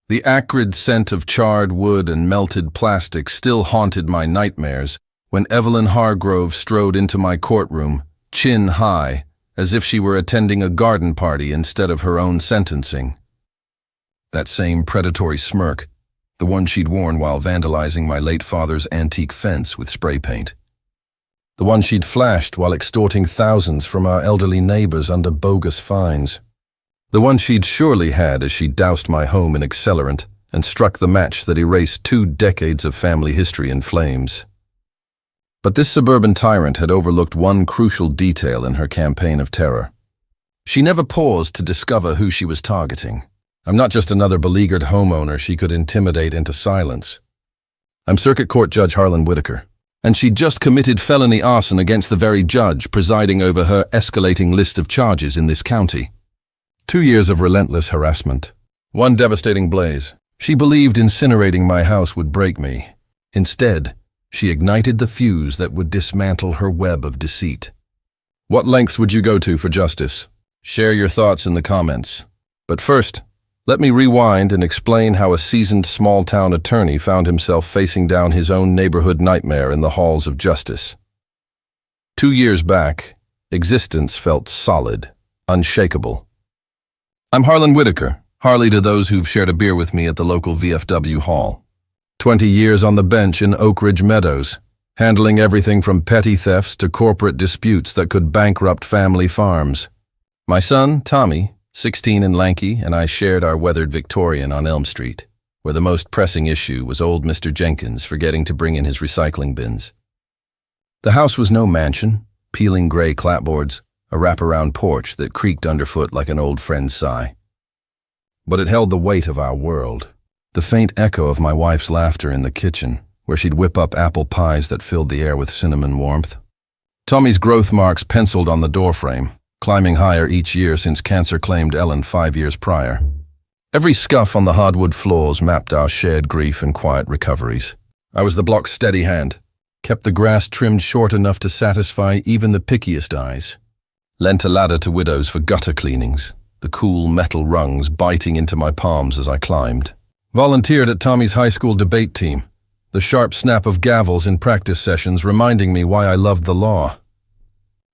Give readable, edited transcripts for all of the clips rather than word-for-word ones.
The acrid scent of charred wood and melted plastic still haunted my nightmares when Evelyn Hargrove strode into my courtroom, chin high, as if she were attending a garden party instead of her own sentencing. That same predatory smirk, the one she'd worn while vandalizing my late father's antique fence with spray paint. The one she'd flashed while extorting thousands from our elderly neighbors under bogus fines. The one she'd surely had as she doused my home in accelerant and struck the match that erased 2 decades of family history in flames. But this suburban tyrant had overlooked one crucial detail in her campaign of terror. She never paused to discover who she was targeting. I'm not just another beleaguered homeowner she could intimidate into silence. I'm Circuit Court Judge Harlan Whitaker, and she'd just committed felony arson against the very judge presiding over her escalating list of charges in this county. 2 years of relentless harassment. 1 devastating blaze. She believed incinerating my house would break me. Instead, she ignited the fuse that would dismantle her web of deceit. What lengths would you go to for justice? Share your thoughts in the comments. But first, let me rewind and explain how a seasoned small-town attorney found himself facing down his own neighborhood nightmare in the halls of justice. 2 years back, existence felt solid, unshakable. I'm Harlan Whitaker, Harley to those who've shared a beer with me at the local VFW hall. 20 years on the bench in Oak Ridge Meadows, handling everything from petty thefts to corporate disputes that could bankrupt family farms. My son, Tommy, 16 and lanky, and I shared our weathered Victorian on Elm Street, where the most pressing issue was old Mr. Jenkins forgetting to bring in his recycling bins. The house was no mansion, peeling gray clapboards, a wraparound porch that creaked underfoot like an old friend's sigh. But it held the weight of our world, the faint echo of my wife's laughter in the kitchen, where she'd whip up apple pies that filled the air with cinnamon warmth. Tommy's growth marks penciled on the doorframe, climbing higher each year since cancer claimed Ellen 5 years prior. Every scuff on the hardwood floors mapped our shared grief and quiet recoveries. I was the block's steady hand, kept the grass trimmed short enough to satisfy even the pickiest eyes. Lent a ladder to widows for gutter cleanings, the cool metal rungs biting into my palms as I climbed. Volunteered at Tommy's high school debate team, the sharp snap of gavels in practice sessions reminding me why I loved the law.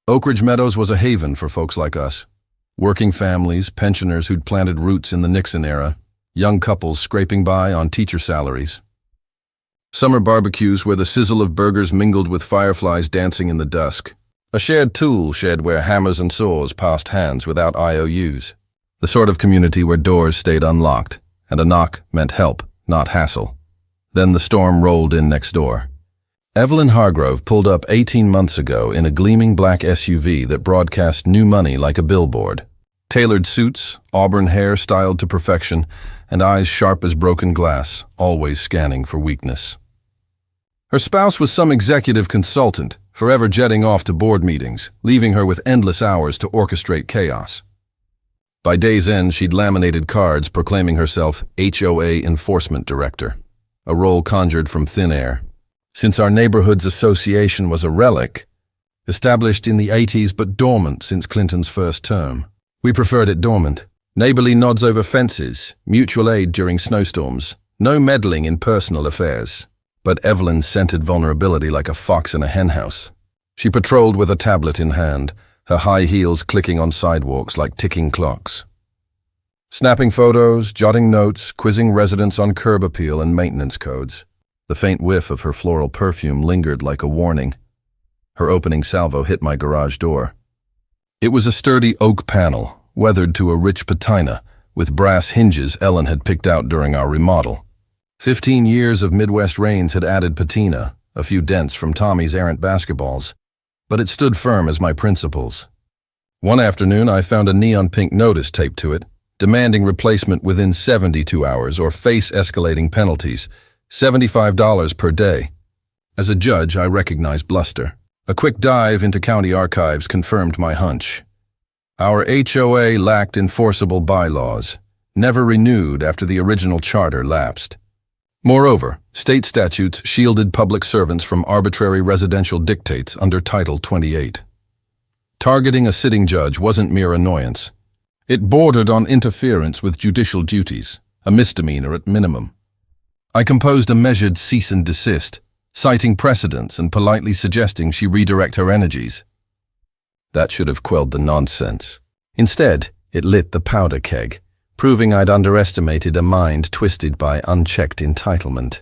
Oak Ridge Meadows was a haven for folks like us. Working families, pensioners who'd planted roots in the Nixon era, young couples scraping by on teacher salaries. Summer barbecues where the sizzle of burgers mingled with fireflies dancing in the dusk. A shared tool shed where hammers and saws passed hands without IOUs. The sort of community where doors stayed unlocked, and a knock meant help, not hassle. Then the storm rolled in next door. Evelyn Hargrove pulled up 18 months ago in a gleaming black SUV that broadcast new money like a billboard. Tailored suits, auburn hair styled to perfection, and eyes sharp as broken glass, always scanning for weakness. Her spouse was some executive consultant, forever jetting off to board meetings, leaving her with endless hours to orchestrate chaos. By day's end, she'd laminated cards proclaiming herself HOA Enforcement Director, a role conjured from thin air. Since our neighborhood's association was a relic, established in the 80s but dormant since Clinton's first term. We preferred it dormant. Neighborly nods over fences, mutual aid during snowstorms, no meddling in personal affairs. But Evelyn scented vulnerability like a fox in a henhouse. She patrolled with a tablet in hand, her high heels clicking on sidewalks like ticking clocks. Snapping photos, jotting notes, quizzing residents on curb appeal and maintenance codes. The faint whiff of her floral perfume lingered like a warning. Her opening salvo hit my garage door. It was a sturdy oak panel, weathered to a rich patina, with brass hinges Ellen had picked out during our remodel. 15 years of Midwest rains had added patina, a few dents from Tommy's errant basketballs, but it stood firm as my principles. One afternoon, I found a neon pink notice taped to it, demanding replacement within 72 hours or face escalating penalties, $75 per day. As a judge, I recognized bluster. A quick dive into county archives confirmed my hunch. Our HOA lacked enforceable bylaws, never renewed after the original charter lapsed. Moreover, state statutes shielded public servants from arbitrary residential dictates under Title 28. Targeting a sitting judge wasn't mere annoyance. It bordered on interference with judicial duties, a misdemeanor at minimum. I composed a measured cease and desist, citing precedents and politely suggesting she redirect her energies. That should have quelled the nonsense. Instead, it lit the powder keg, proving I'd underestimated a mind twisted by unchecked entitlement.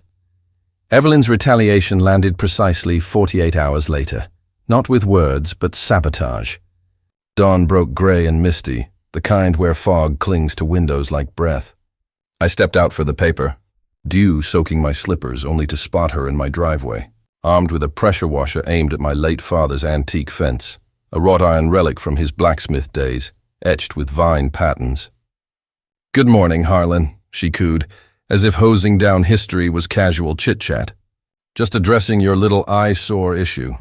Evelyn's retaliation landed precisely 48 hours later, not with words, but sabotage. Dawn broke gray and misty, the kind where fog clings to windows like breath. I stepped out for the paper, dew soaking my slippers only to spot her in my driveway, armed with a pressure washer aimed at my late father's antique fence, a wrought iron relic from his blacksmith days, etched with vine patterns. "Good morning, Harlan," she cooed, as if hosing down history was casual chit-chat. "Just addressing your little eyesore issue."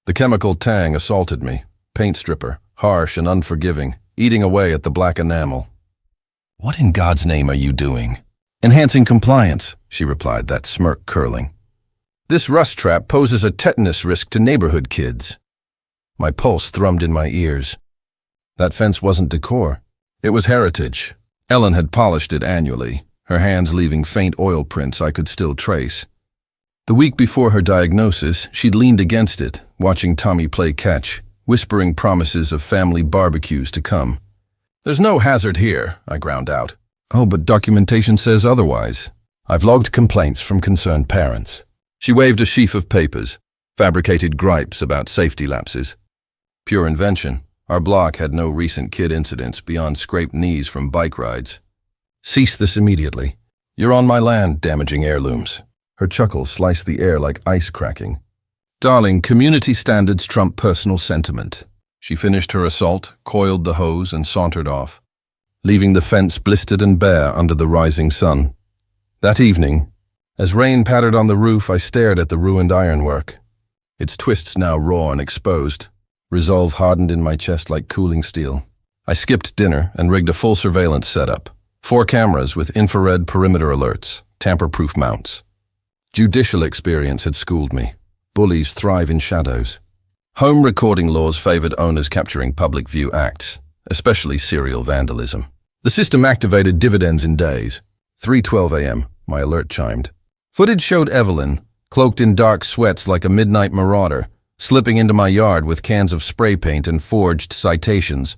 The chemical tang assaulted me, paint stripper, harsh and unforgiving, eating away at the black enamel. "What in God's name are you doing?" "Enhancing compliance," she replied, that smirk curling. "This rust trap poses a tetanus risk to neighborhood kids." My pulse thrummed in my ears. That fence wasn't decor. It was heritage. Ellen had polished it annually, her hands leaving faint oil prints I could still trace. The week before her diagnosis, she'd leaned against it, watching Tommy play catch, whispering promises of family barbecues to come. "There's no hazard here," I ground out. "Oh, but documentation says otherwise. I've logged complaints from concerned parents." She waved a sheaf of papers, fabricated gripes about safety lapses. Pure invention. Our block had no recent kid incidents beyond scraped knees from bike rides. "Cease this immediately. You're on my land, damaging heirlooms." Her chuckle sliced the air like ice cracking. "Darling, community standards trump personal sentiment." She finished her assault, coiled the hose, and sauntered off, leaving the fence blistered and bare under the rising sun. That evening, as rain pattered on the roof, I stared at the ruined ironwork, its twists now raw and exposed. Resolve hardened in my chest like cooling steel. I skipped dinner and rigged a full surveillance setup. 4 cameras with infrared perimeter alerts, tamper-proof mounts. Judicial experience had schooled me. Bullies thrive in shadows. Home recording laws favored owners capturing public view acts, especially serial vandalism. The system activated dividends in days. 3:12 a.m., my alert chimed. Footage showed Evelyn, cloaked in dark sweats like a midnight marauder, slipping into my yard with cans of spray paint and forged citations.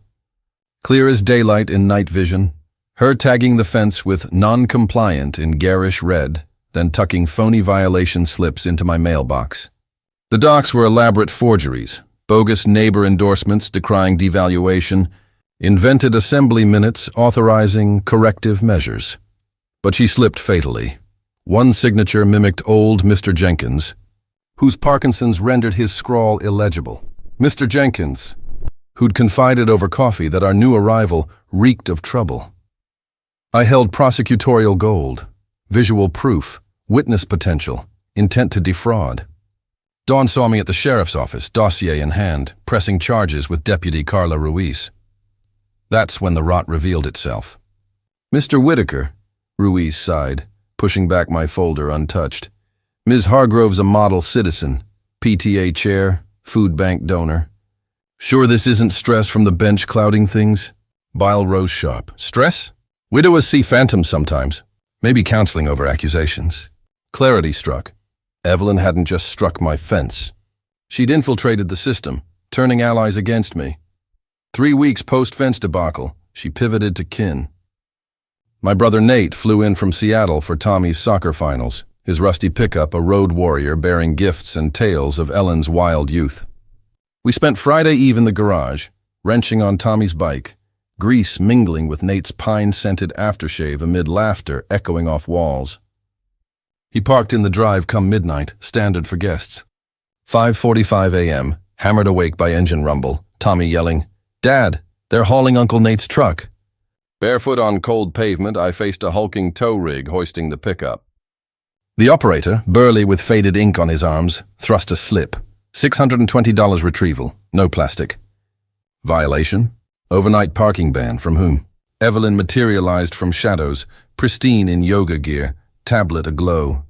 Clear as daylight in night vision, her tagging the fence with non-compliant in garish red, then tucking phony violation slips into my mailbox. The docs were elaborate forgeries, bogus neighbor endorsements decrying devaluation, invented assembly minutes authorizing corrective measures. But she slipped fatally. One signature mimicked old Mr. Jenkins, whose Parkinson's rendered his scrawl illegible. Mr. Jenkins, who'd confided over coffee that our new arrival reeked of trouble. I held prosecutorial gold, visual proof, witness potential, intent to defraud. Dawn saw me at the sheriff's office, dossier in hand, pressing charges with Deputy Carla Ruiz. That's when the rot revealed itself. "Mr. Whitaker," Ruiz sighed, pushing back my folder untouched. "Ms. Hargrove's a model citizen, PTA chair, food bank donor. Sure this isn't stress from the bench clouding things?" Bile rose sharp. "Stress? Widowers see phantoms sometimes. Maybe counseling over accusations." Clarity struck. Evelyn hadn't just struck my fence. She'd infiltrated the system, turning allies against me. 3 weeks post-fence debacle, she pivoted to kin. My brother Nate flew in from Seattle for Tommy's soccer finals, his rusty pickup a road warrior bearing gifts and tales of Ellen's wild youth. We spent Friday Eve in the garage, wrenching on Tommy's bike, grease mingling with Nate's pine-scented aftershave amid laughter echoing off walls. He parked in the drive come midnight, standard for guests. 5:45 a.m., hammered awake by engine rumble, Tommy yelling, "Dad, they're hauling Uncle Nate's truck." Barefoot on cold pavement, I faced a hulking tow rig hoisting the pickup. The operator, burly with faded ink on his arms, thrust a slip. $620 retrieval, no plastic. Violation? Overnight parking ban, from whom? Evelyn materialized from shadows, pristine in yoga gear, tablet aglow.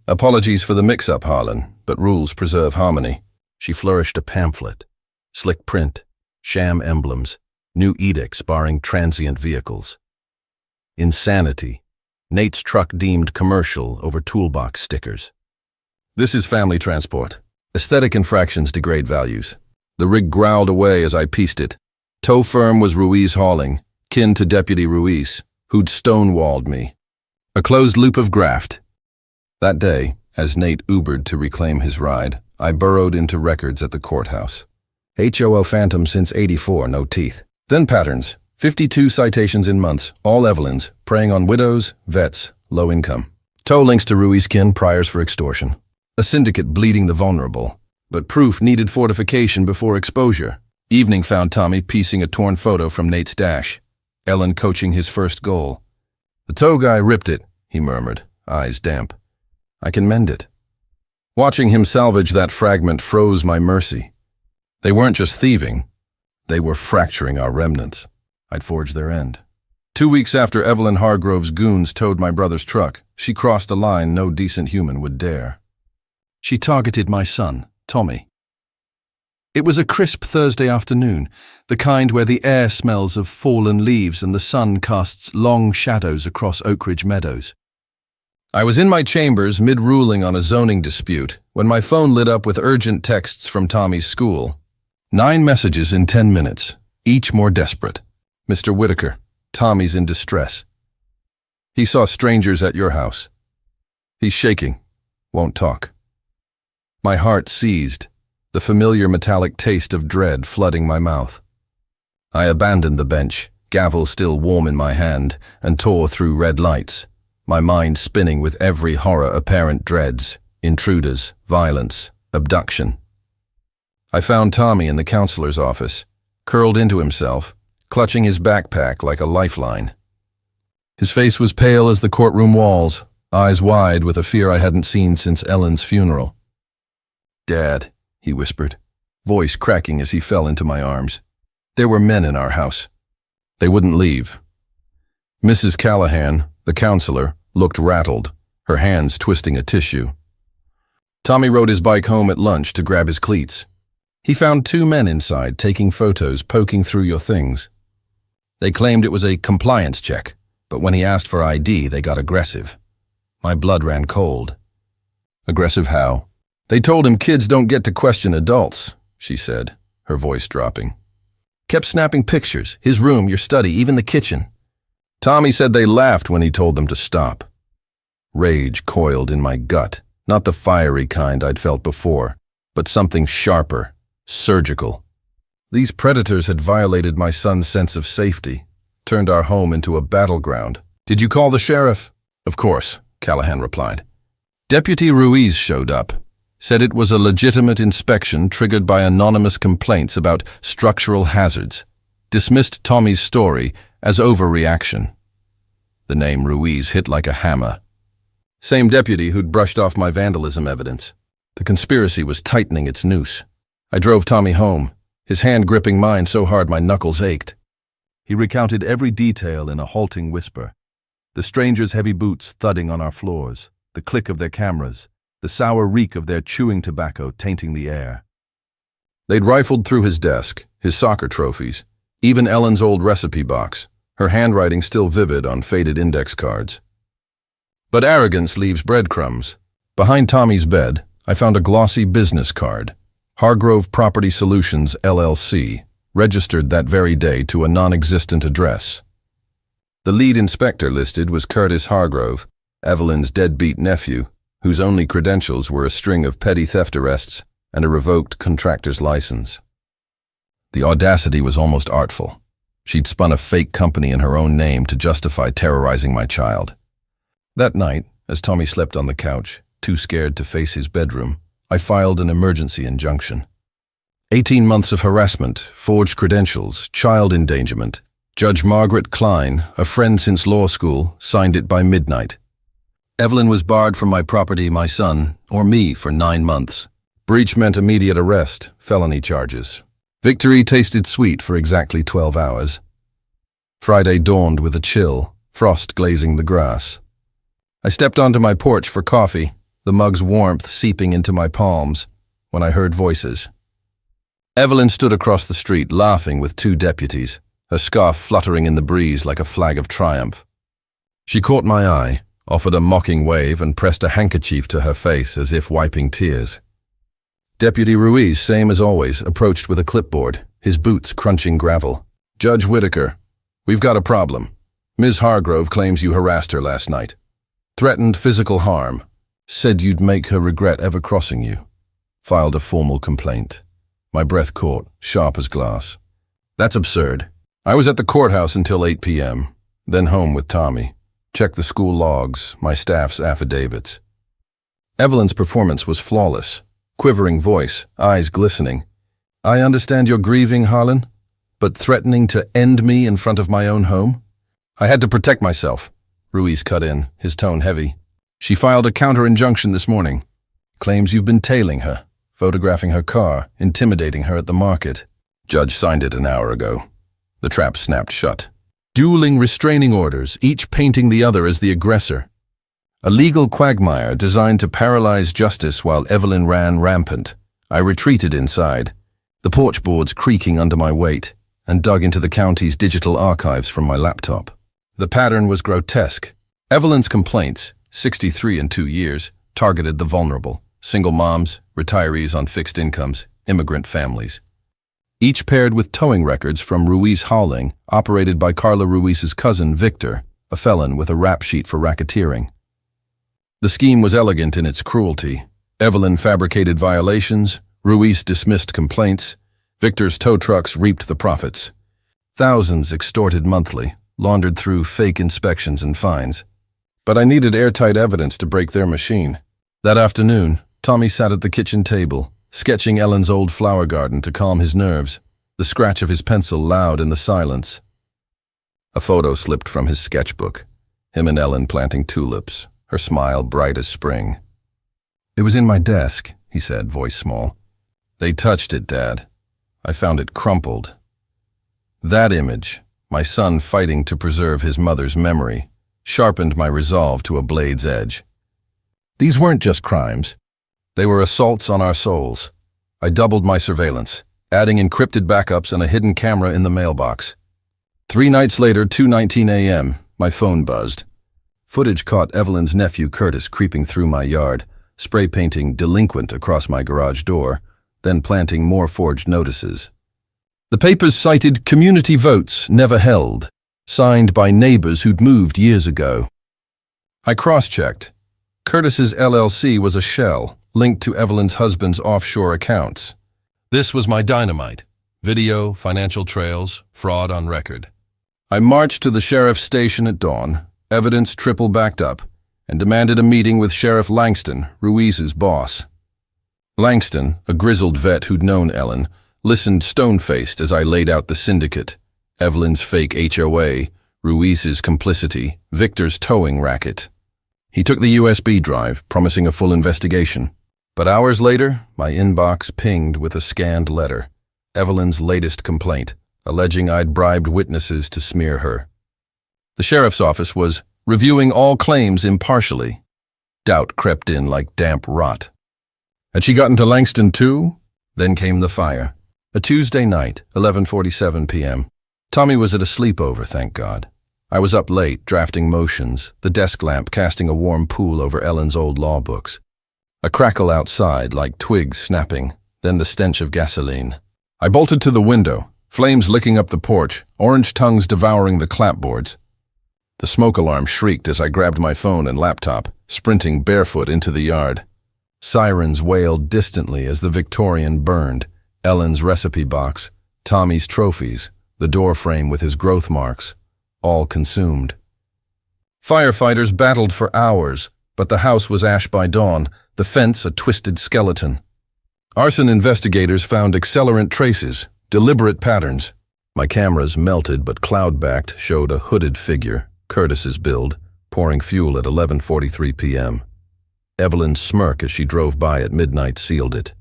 "Apologies for the mix-up, Harlan, but rules preserve harmony." She flourished a pamphlet. Slick print, sham emblems, new edicts barring transient vehicles. Insanity. Nate's truck deemed commercial over toolbox stickers. This is family transport. Aesthetic infractions degrade values. The rig growled away as I pieced it. Tow firm was Ruiz Hauling, kin to Deputy Ruiz, who'd stonewalled me. A closed loop of graft. That day, as Nate Ubered to reclaim his ride, I burrowed into records at the courthouse. HOA Phantom since '84, no teeth. Then patterns. 52 citations in months, all Evelyns, preying on widows, vets, low income. Tow links to Ruiz kin, priors for extortion. A syndicate bleeding the vulnerable. But proof needed fortification before exposure. Evening found Tommy piecing a torn photo from Nate's dash. Ellen coaching his first goal. The tow guy ripped it, he murmured, eyes damp. I can mend it. Watching him salvage that fragment froze my mercy. They weren't just thieving. They were fracturing our remnants. I'd forged their end. 2 weeks after Evelyn Hargrove's goons towed my brother's truck, she crossed a line no decent human would dare. She targeted my son, Tommy. It was a crisp Thursday afternoon, the kind where the air smells of fallen leaves and the sun casts long shadows across Oak Ridge meadows. I was in my chambers mid-ruling on a zoning dispute when my phone lit up with urgent texts from Tommy's school. 9 messages in 10 minutes, each more desperate. Mr. Whitaker, Tommy's in distress. He saw strangers at your house. He's shaking, won't talk. My heart seized, the familiar metallic taste of dread flooding my mouth. I abandoned the bench, gavel still warm in my hand, and tore through red lights, my mind spinning with every horror-apparent dreads, intruders, violence, abduction. I found Tommy in the counselor's office, curled into himself, clutching his backpack like a lifeline. His face was pale as the courtroom walls, eyes wide with a fear I hadn't seen since Ellen's funeral. "Dad," he whispered, voice cracking as he fell into my arms. There were men in our house. They wouldn't leave. Mrs. Callahan, the counselor, looked rattled, her hands twisting a tissue. Tommy rode his bike home at lunch to grab his cleats. He found 2 men inside taking photos, poking through your things. They claimed it was a compliance check, but when he asked for ID, they got aggressive. My blood ran cold. Aggressive how? They told him kids don't get to question adults, she said, her voice dropping. Kept snapping pictures, his room, your study, even the kitchen. Tommy said they laughed when he told them to stop. Rage coiled in my gut, not the fiery kind I'd felt before, but something sharper, surgical. These predators had violated my son's sense of safety, turned our home into a battleground. "Did you call the sheriff?" "Of course," Callahan replied. Deputy Ruiz showed up, said it was a legitimate inspection triggered by anonymous complaints about structural hazards, dismissed Tommy's story as overreaction. The name Ruiz hit like a hammer. Same deputy who'd brushed off my vandalism evidence. The conspiracy was tightening its noose. I drove Tommy home, his hand gripping mine so hard my knuckles ached. He recounted every detail in a halting whisper. The strangers' heavy boots thudding on our floors, the click of their cameras, the sour reek of their chewing tobacco tainting the air. They'd rifled through his desk, his soccer trophies, even Ellen's old recipe box, her handwriting still vivid on faded index cards. But arrogance leaves breadcrumbs. Behind Tommy's bed, I found a glossy business card. Hargrove Property Solutions, LLC, registered that very day to a non-existent address. The lead inspector listed was Curtis Hargrove, Evelyn's deadbeat nephew, whose only credentials were a string of petty theft arrests and a revoked contractor's license. The audacity was almost artful. She'd spun a fake company in her own name to justify terrorizing my child. That night, as Tommy slept on the couch, too scared to face his bedroom, I filed an emergency injunction. 18 months of harassment, forged credentials, child endangerment. Judge Margaret Klein, a friend since law school, signed it by midnight. Evelyn was barred from my property, my son, or me for 9 months. Breach meant immediate arrest, felony charges. Victory tasted sweet for exactly 12 hours. Friday dawned with a chill, frost glazing the grass. I stepped onto my porch for coffee, the mug's warmth seeping into my palms, when I heard voices. Evelyn stood across the street, laughing with 2 deputies, her scarf fluttering in the breeze like a flag of triumph. She caught my eye, offered a mocking wave, and pressed a handkerchief to her face as if wiping tears. Deputy Ruiz, same as always, approached with a clipboard, his boots crunching gravel. "Judge Whitaker, we've got a problem. Ms. Hargrove claims you harassed her last night. Threatened physical harm. Said you'd make her regret ever crossing you. Filed a formal complaint." My breath caught, sharp as glass. "That's absurd. I was at the courthouse until 8 p.m., then home with Tommy. Checked the school logs, my staff's affidavits." Evelyn's performance was flawless. Quivering voice, eyes glistening. "I understand you're grieving, Harlan, but threatening to end me in front of my own home?" "I had to protect myself," Ruiz cut in, his tone heavy. "She filed a counter-injunction this morning. Claims you've been tailing her, photographing her car, intimidating her at the market. Judge signed it an hour ago." The trap snapped shut. Dueling restraining orders, each painting the other as the aggressor. A legal quagmire designed to paralyze justice while Evelyn ran rampant. I retreated inside, the porch boards creaking under my weight, and dug into the county's digital archives from my laptop. The pattern was grotesque. Evelyn's complaints, 63 in 2 years, targeted the vulnerable: single moms, retirees on fixed incomes, immigrant families. Each paired with towing records from Ruiz Hauling, operated by Carla Ruiz's cousin, Victor, a felon with a rap sheet for racketeering. The scheme was elegant in its cruelty. Evelyn fabricated violations, Ruiz dismissed complaints, Victor's tow trucks reaped the profits. Thousands extorted monthly, laundered through fake inspections and fines. But I needed airtight evidence to break their machine. That afternoon, Tommy sat at the kitchen table, sketching Ellen's old flower garden to calm his nerves, the scratch of his pencil loud in the silence. A photo slipped from his sketchbook, him and Ellen planting tulips, her smile bright as spring. "It was in my desk," he said, voice small. "They touched it, Dad. I found it crumpled." That image, my son fighting to preserve his mother's memory, sharpened my resolve to a blade's edge. These weren't just crimes. They were assaults on our souls. I doubled my surveillance, adding encrypted backups and a hidden camera in the mailbox. 3 nights later, 2:19 a.m., my phone buzzed. Footage caught Evelyn's nephew Curtis creeping through my yard, spray painting "delinquent" across my garage door, then planting more forged notices. The papers cited community votes never held, signed by neighbors who'd moved years ago. I cross-checked. Curtis's LLC was a shell, linked to Evelyn's husband's offshore accounts. This was my dynamite. Video, financial trails, fraud on record. I marched to the sheriff's station at dawn, evidence triple backed up, and demanded a meeting with Sheriff Langston, Ruiz's boss. Langston, a grizzled vet who'd known Ellen, listened stone-faced as I laid out the syndicate: Evelyn's fake HOA, Ruiz's complicity, Victor's towing racket. He took the USB drive, promising a full investigation. But hours later, my inbox pinged with a scanned letter, Evelyn's latest complaint, alleging I'd bribed witnesses to smear her. The sheriff's office was reviewing all claims impartially. Doubt crept in like damp rot. Had she gotten to Langston too? Then came the fire. A Tuesday night, 11:47 p.m. Tommy was at a sleepover, thank God. I was up late, drafting motions, the desk lamp casting a warm pool over Ellen's old law books. A crackle outside, like twigs snapping, then the stench of gasoline. I bolted to the window, flames licking up the porch, orange tongues devouring the clapboards. The smoke alarm shrieked as I grabbed my phone and laptop, sprinting barefoot into the yard. Sirens wailed distantly as the Victorian burned, Ellen's recipe box, Tommy's trophies, the door frame with his growth marks, all consumed. Firefighters battled for hours, but the house was ash by dawn, the fence a twisted skeleton. Arson investigators found accelerant traces, deliberate patterns. My cameras, melted but cloud-backed, showed a hooded figure, Curtis's build, pouring fuel at 11:43 p.m. Evelyn's smirk as she drove by at midnight sealed it.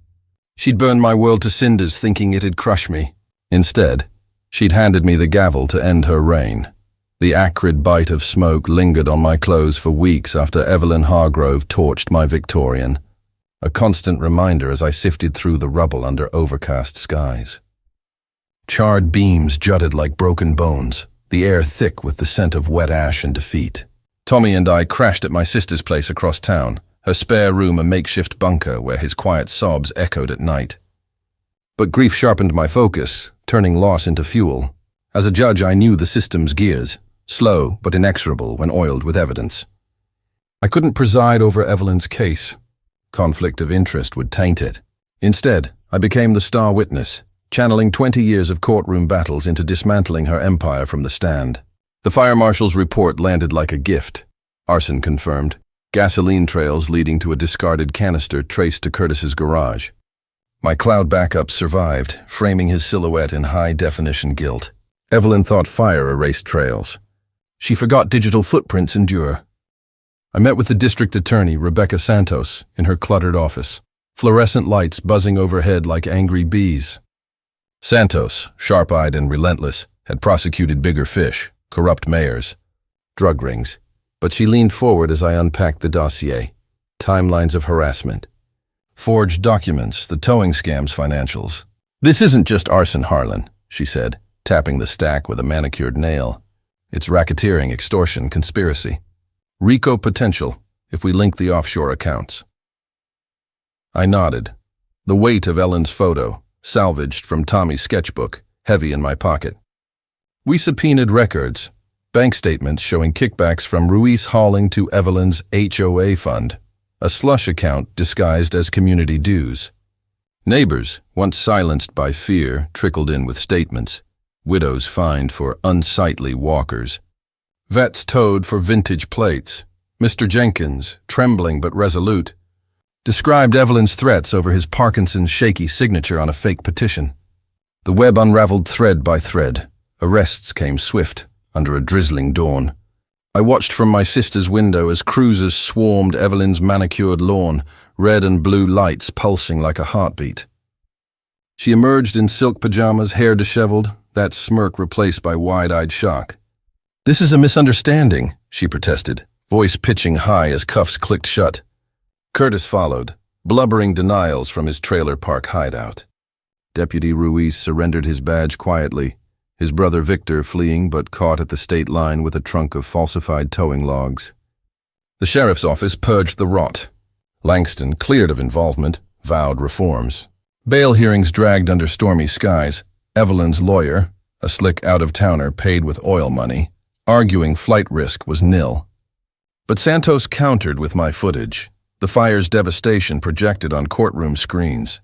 She'd burned my world to cinders thinking it'd crush me. Instead, she'd handed me the gavel to end her reign. The acrid bite of smoke lingered on my clothes for weeks after Evelyn Hargrove torched my Victorian, a constant reminder as I sifted through the rubble under overcast skies. Charred beams jutted like broken bones, the air thick with the scent of wet ash and defeat. Tommy and I crashed at my sister's place across town, her spare room a makeshift bunker where his quiet sobs echoed at night. But grief sharpened my focus, turning loss into fuel. As a judge, I knew the system's gears, slow but inexorable when oiled with evidence. I couldn't preside over Evelyn's case. Conflict of interest would taint it. Instead, I became the star witness, channeling 20 years of courtroom battles into dismantling her empire from the stand. The fire marshal's report landed like a gift. Arson confirmed. Gasoline trails leading to a discarded canister traced to Curtis's garage. My cloud backup survived, framing his silhouette in high-definition gilt. Evelyn thought fire erased trails. She forgot digital footprints endure. I met with the district attorney, Rebecca Santos, in her cluttered office, fluorescent lights buzzing overhead like angry bees. Santos, sharp-eyed and relentless, had prosecuted bigger fish, corrupt mayors, drug rings. But she leaned forward as I unpacked the dossier. Timelines of harassment. Forged documents, the towing scam's financials. "This isn't just arson, Harlan," she said, tapping the stack with a manicured nail. "It's racketeering, extortion, conspiracy. RICO potential, if we link the offshore accounts." I nodded. The weight of Ellen's photo, salvaged from Tommy's sketchbook, heavy in my pocket. We subpoenaed records, bank statements showing kickbacks from Ruiz hauling to Evelyn's HOA fund, a slush account disguised as community dues. Neighbors, once silenced by fear, trickled in with statements. Widows fined for unsightly walkers. Vets towed for vintage plates. Mr. Jenkins, trembling but resolute, described Evelyn's threats over his Parkinson's shaky signature on a fake petition. The web unraveled thread by thread. Arrests came swift, under a drizzling dawn. I watched from my sister's window as cruisers swarmed Evelyn's manicured lawn, red and blue lights pulsing like a heartbeat. She emerged in silk pajamas, hair disheveled, that smirk replaced by wide-eyed shock. "This is a misunderstanding," she protested, voice pitching high as cuffs clicked shut. Curtis followed, blubbering denials from his trailer park hideout. Deputy Ruiz surrendered his badge quietly, his brother Victor fleeing but caught at the state line with a trunk of falsified towing logs. The sheriff's office purged the rot. Langston, cleared of involvement, vowed reforms. Bail hearings dragged under stormy skies. Evelyn's lawyer, a slick out-of-towner paid with oil money, arguing flight risk was nil. But Santos countered with my footage, the fire's devastation projected on courtroom screens.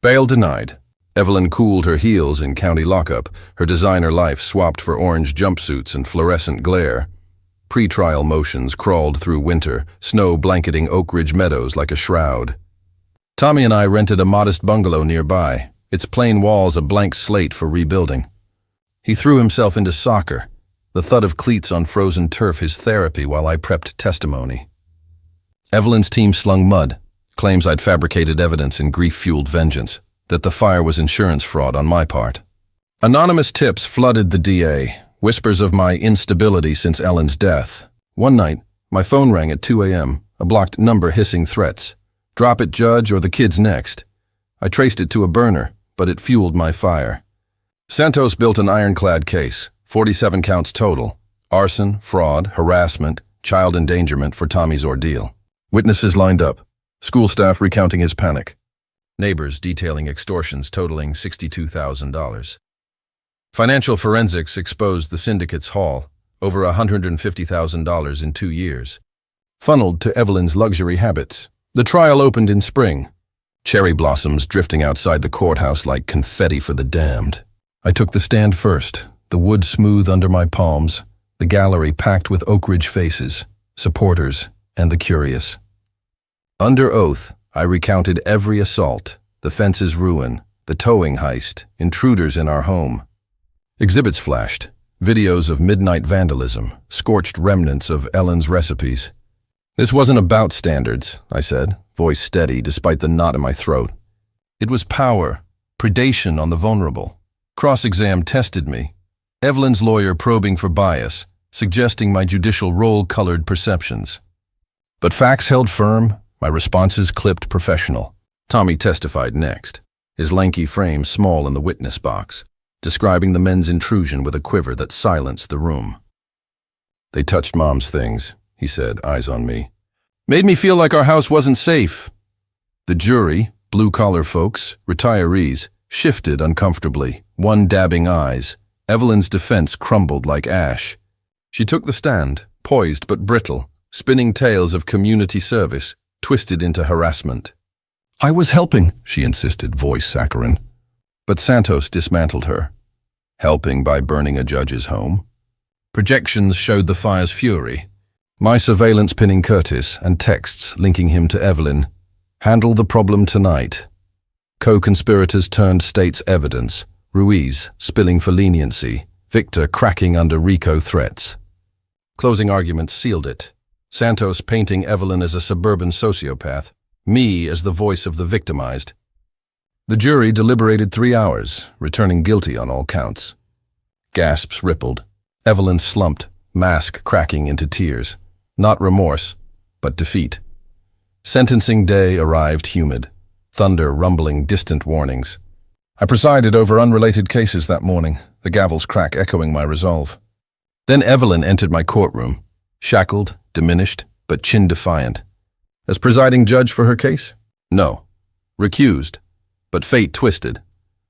Bail denied. Evelyn cooled her heels in county lockup, her designer life swapped for orange jumpsuits and fluorescent glare. Pre-trial motions crawled through winter, snow blanketing Oak Ridge meadows like a shroud. Tommy and I rented a modest bungalow nearby, its plain walls a blank slate for rebuilding. He threw himself into soccer, the thud of cleats on frozen turf his therapy while I prepped testimony. Evelyn's team slung mud, claims I'd fabricated evidence in grief-fueled vengeance, that the fire was insurance fraud on my part. Anonymous tips flooded the DA, whispers of my instability since Ellen's death. One night, my phone rang at 2 a.m., a blocked number hissing threats. "Drop it, Judge, or the kid's next." I traced it to a burner, but it fueled my fire. Santos built an ironclad case, 47 counts total. Arson, fraud, harassment, child endangerment for Tommy's ordeal. Witnesses lined up, school staff recounting his panic. Neighbors detailing extortions totaling $62,000. Financial forensics exposed the syndicate's haul, over $150,000 in 2 years. Funneled to Evelyn's luxury habits. The trial opened in spring. Cherry blossoms drifting outside the courthouse like confetti for the damned. I took the stand first, the wood smooth under my palms, the gallery packed with Oak Ridge faces, supporters, and the curious. Under oath, I recounted every assault, the fence's ruin, the towing heist, intruders in our home. Exhibits flashed, videos of midnight vandalism, scorched remnants of Ellen's recipes. "This wasn't about standards," I said, voice steady despite the knot in my throat. "It was power, predation on the vulnerable." Cross-exam tested me. Evelyn's lawyer probing for bias, suggesting my judicial role-colored perceptions. But facts held firm, my responses clipped professional. Tommy testified next, his lanky frame small in the witness box, describing the men's intrusion with a quiver that silenced the room. "They touched Mom's things, he said, eyes on me. Made me feel like our house wasn't safe. The jury, blue-collar folks, retirees, shifted uncomfortably, one dabbing eyes. Evelyn's defense crumbled like ash. She took the stand, poised but brittle, spinning tales of community service, twisted into harassment. I was helping, she insisted, voice saccharine. But Santos dismantled her. Helping by burning a judge's home? Projections showed the fire's fury. My surveillance pinning Curtis and texts linking him to Evelyn. Handle the problem tonight. Co-conspirators turned state's evidence. Ruiz spilling for leniency. Victor cracking under RICO threats. Closing arguments sealed it. Santos painting Evelyn as a suburban sociopath. Me as the voice of the victimized. The jury deliberated 3 hours, returning guilty on all counts. Gasps rippled. Evelyn slumped, mask cracking into tears. Not remorse, but defeat. Sentencing day arrived humid. Thunder rumbling distant warnings. I presided over unrelated cases that morning, the gavel's crack echoing my resolve. Then Evelyn entered my courtroom, shackled, diminished, but chin-defiant. As presiding judge for her case? No. Recused. But fate twisted.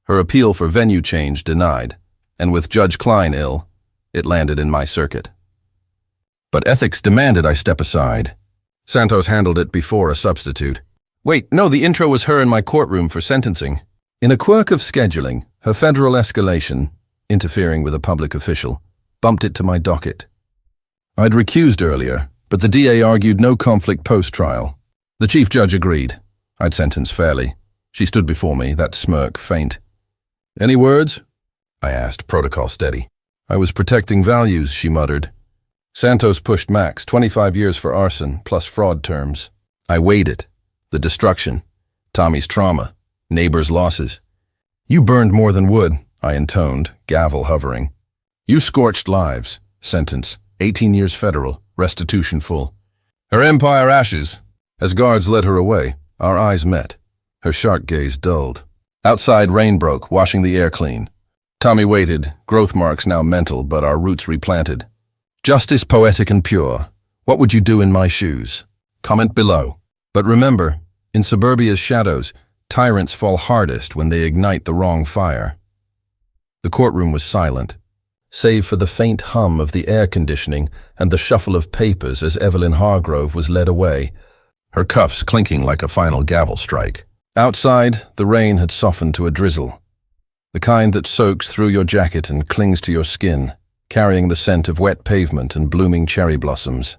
Her appeal for venue change denied, and with Judge Klein ill, it landed in my circuit. But ethics demanded I step aside. Santos handled it before a substitute. Wait, no, the intro was her in my courtroom for sentencing. In a quirk of scheduling, her federal escalation, interfering with a public official, bumped it to my docket. I'd recused earlier, but the DA argued no conflict post-trial. The chief judge agreed. I'd sentence fairly. She stood before me, that smirk faint. Any words? I asked, protocol steady. I was protecting values, she muttered. Santos pushed max, 25 years for arson, plus fraud terms. I weighed it. The destruction. Tommy's trauma. Neighbors' losses. You burned more than wood, I intoned, gavel hovering. You scorched lives. Sentence. 18 years federal. Restitution full. Her empire ashes. As guards led her away, our eyes met. Her shark gaze dulled. Outside rain broke, washing the air clean. Tommy waited, growth marks now mental, but our roots replanted. Justice poetic and pure. What would you do in my shoes? Comment below. But remember, in suburbia's shadows, tyrants fall hardest when they ignite the wrong fire. The courtroom was silent, save for the faint hum of the air conditioning and the shuffle of papers as Evelyn Hargrove was led away, her cuffs clinking like a final gavel strike. Outside, the rain had softened to a drizzle, the kind that soaks through your jacket and clings to your skin, carrying the scent of wet pavement and blooming cherry blossoms.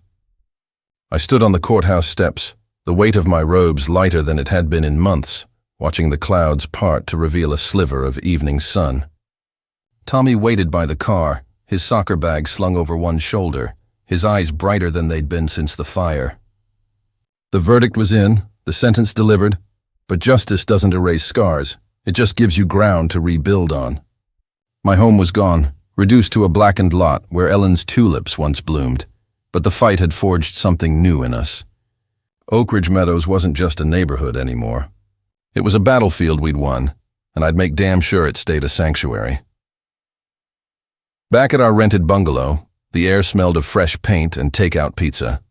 I stood on the courthouse steps, the weight of my robes lighter than it had been in months, watching the clouds part to reveal a sliver of evening sun. Tommy waited by the car, his soccer bag slung over one shoulder, his eyes brighter than they'd been since the fire. The verdict was in, the sentence delivered, but justice doesn't erase scars, it just gives you ground to rebuild on. My home was gone, reduced to a blackened lot where Ellen's tulips once bloomed, but the fight had forged something new in us. Oak Ridge Meadows wasn't just a neighborhood anymore. It was a battlefield we'd won, and I'd make damn sure it stayed a sanctuary. Back at our rented bungalow, the air smelled of fresh paint and takeout pizza,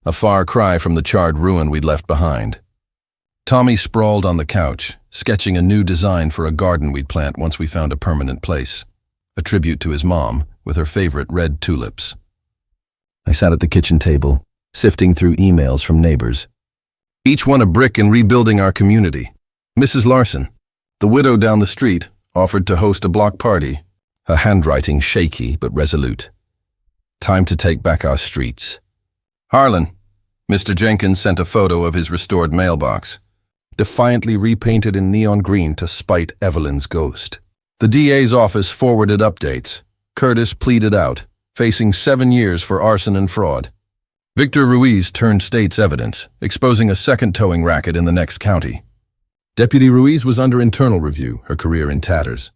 a far cry from the charred ruin we'd left behind. Tommy sprawled on the couch, sketching a new design for a garden we'd plant once we found a permanent place, a tribute to his mom with her favorite red tulips. I sat at the kitchen table, sifting through emails from neighbors. Each one a brick in rebuilding our community. Mrs. Larson, the widow down the street, offered to host a block party, her handwriting shaky but resolute. Time to take back our streets. Harlan, Mr. Jenkins sent a photo of his restored mailbox, defiantly repainted in neon green to spite Evelyn's ghost. The DA's office forwarded updates. Curtis pleaded out, facing 7 years for arson and fraud. Victor Ruiz turned state's evidence, exposing a second towing racket in the next county. Deputy Ruiz was under internal review, her career in tatters.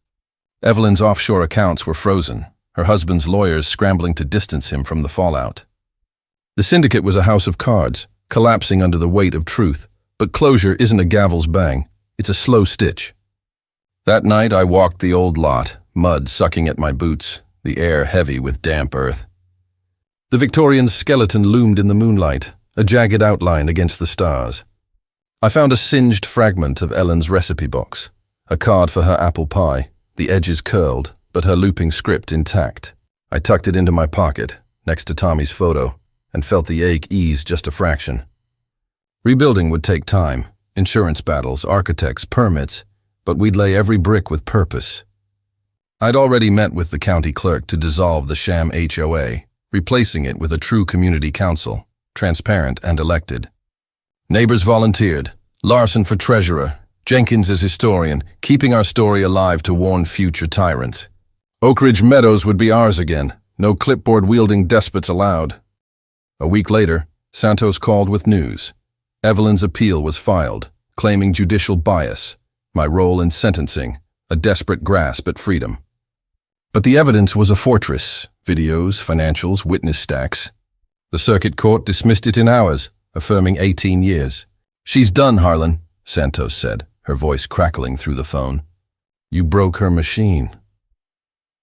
Evelyn's offshore accounts were frozen, her husband's lawyers scrambling to distance him from the fallout. The syndicate was a house of cards, collapsing under the weight of truth, but closure isn't a gavel's bang, it's a slow stitch. That night I walked the old lot, mud sucking at my boots, the air heavy with damp earth. The Victorian skeleton loomed in the moonlight, a jagged outline against the stars. I found a singed fragment of Ellen's recipe box, a card for her apple pie, the edges curled, but her looping script intact. I tucked it into my pocket, next to Tommy's photo, and felt the ache ease just a fraction. Rebuilding would take time, insurance battles, architects, permits, but we'd lay every brick with purpose. I'd already met with the county clerk to dissolve the sham HOA, replacing it with a true community council, transparent and elected. Neighbors volunteered, Larson for treasurer, Jenkins as historian, keeping our story alive to warn future tyrants. Oak Ridge Meadows would be ours again, no clipboard-wielding despots allowed. A week later, Santos called with news. Evelyn's appeal was filed, claiming judicial bias, my role in sentencing, a desperate grasp at freedom. But the evidence was a fortress, videos, financials, witness stacks. The circuit court dismissed it in hours, affirming 18 years. "She's done, Harlan," Santos said, her voice crackling through the phone. "You broke her machine."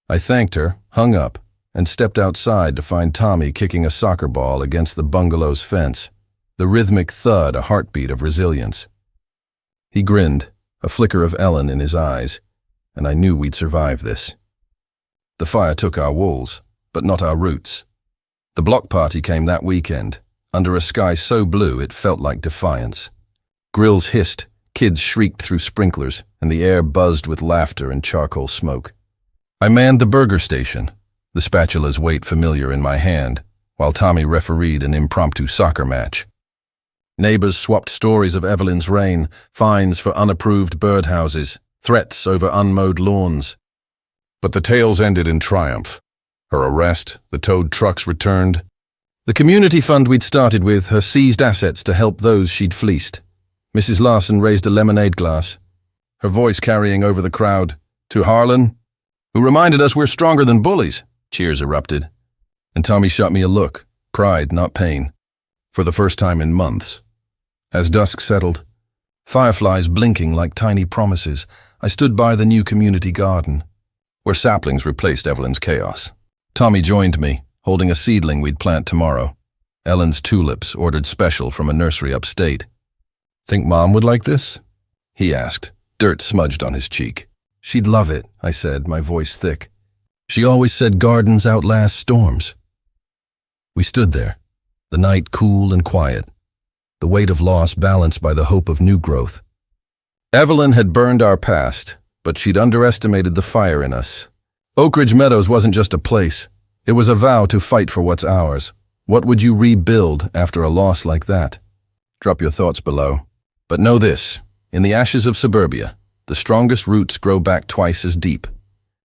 I thanked her, hung up, and stepped outside to find Tommy kicking a soccer ball against the bungalow's fence, the rhythmic thud a heartbeat of resilience. He grinned, a flicker of Ellen in his eyes, and I knew we'd survive this. The fire took our walls, but not our roots. The block party came that weekend, under a sky so blue it felt like defiance. Grills hissed, kids shrieked through sprinklers, and the air buzzed with laughter and charcoal smoke. I manned the burger station, the spatula's weight familiar in my hand, while Tommy refereed an impromptu soccer match. Neighbors swapped stories of Evelyn's reign, fines for unapproved birdhouses, threats over unmowed lawns. But the tales ended in triumph. Her arrest, the towed trucks returned. The community fund we'd started with, her seized assets to help those she'd fleeced. Mrs. Larson raised a lemonade glass, her voice carrying over the crowd. "To Harlan, who reminded us we're stronger than bullies," cheers erupted. And Tommy shot me a look, pride, not pain, for the first time in months. As dusk settled, fireflies blinking like tiny promises, I stood by the new community garden, where saplings replaced Evelyn's chaos. Tommy joined me, holding a seedling we'd plant tomorrow. Ellen's tulips, ordered special from a nursery upstate. "Think Mom would like this?" he asked, dirt smudged on his cheek. "She'd love it," I said, my voice thick. "She always said gardens outlast storms." We stood there, the night cool and quiet, the weight of loss balanced by the hope of new growth. Evelyn had burned our past, but she'd underestimated the fire in us. Oak Ridge Meadows wasn't just a place. It was a vow to fight for what's ours. What would you rebuild after a loss like that? Drop your thoughts below. But know this, in the ashes of suburbia, the strongest roots grow back twice as deep.